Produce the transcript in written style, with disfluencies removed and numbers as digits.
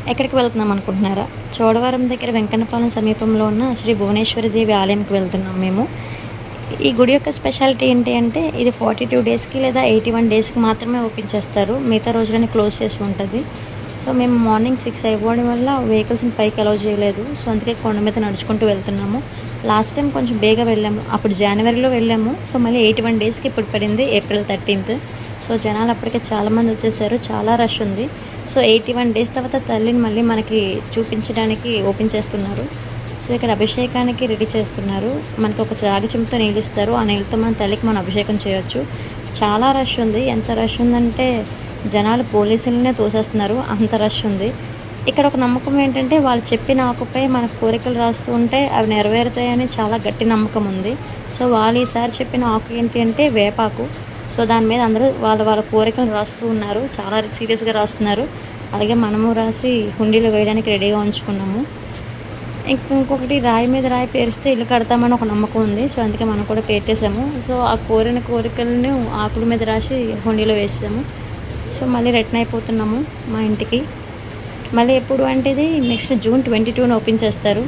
ఎక్కడికి వెళ్తున్నాం అనుకుంటున్నారా? చోడవరం దగ్గర వెంకన్నపాలెం సమీపంలో ఉన్న శ్రీ భువనేశ్వరి దేవి ఆలయంకి వెళ్తున్నాం మేము. ఈ గుడి యొక్క స్పెషాలిటీ ఏంటి అంటే ఇది 42 డేస్కి లేదా 81 డేస్కి మాత్రమే ఓపెన్ చేస్తారు. మిగతా రోజులని క్లోజ్ చేసి ఉంటుంది. సో మేము మార్నింగ్ 6 అయిపోవడం వల్ల వెహికల్స్ని పైకి అలౌ చేయలేదు. సో అందుకే కొండ మీద నడుచుకుంటూ వెళ్తున్నాము. లాస్ట్ టైం కొంచెం బేగా వెళ్ళాము, అప్పుడు జనవరిలో వెళ్ళాము. సో మళ్ళీ 81 డేస్కి ఇప్పుడు పడింది ఏప్రిల్ 13th. సో జనాలు అప్పటికే చాలామంది వచ్చేసారు, చాలా రష్ ఉంది. సో 81 డేస్ తర్వాత తల్లిని మళ్ళీ మనకి చూపించడానికి ఓపెన్ చేస్తున్నారు. సో ఇక్కడ అభిషేకానికి రెడీ చేస్తున్నారు. మనకి ఒక రాగి చెంబుతో నీళ్ళు ఇస్తారు, ఆ నీళ్ళతో మన తల్లికి మనం అభిషేకం చేయొచ్చు. చాలా రష్ ఉంది. ఎంత రష్ ఉందంటే జనాలు పోలీసులనే తోసేస్తున్నారు, అంత రష్ ఉంది. ఇక్కడ ఒక నమ్మకం ఏంటంటే వాళ్ళు చెప్పిన ఆకుపై మన కోరికలు రాస్తూ ఉంటే అవి నెరవేరుతాయని చాలా గట్టి నమ్మకం ఉంది. సో వాళ్ళు ఈసారి చెప్పిన ఆకు ఏంటి అంటే వేపాకు. సో దాని మీద అందరూ వాళ్ళ కోరికలు రాస్తూ ఉన్నారు, చాలా సీరియస్గా రాస్తున్నారు. అలాగే మనము రాసి హుండీలో వేయడానికి రెడీగా ఉంచుకున్నాము. ఇంకొకటి రాయి మీద రాయి పేరిస్తే ఇల్లు కడతామని ఒక నమ్మకం ఉంది. సో అందుకే మనం కూడా పేర్చేసాము. సో ఆ కోరిన కోరికలను ఆకుల మీద రాసి హుండీలో వేసాము. సో మళ్ళీ రిటర్న్ అయిపోతున్నాము మా ఇంటికి. మళ్ళీ ఎప్పుడు అంటే ఇది నెక్స్ట్ జూన్ 22న ఓపెన్ చేస్తారు.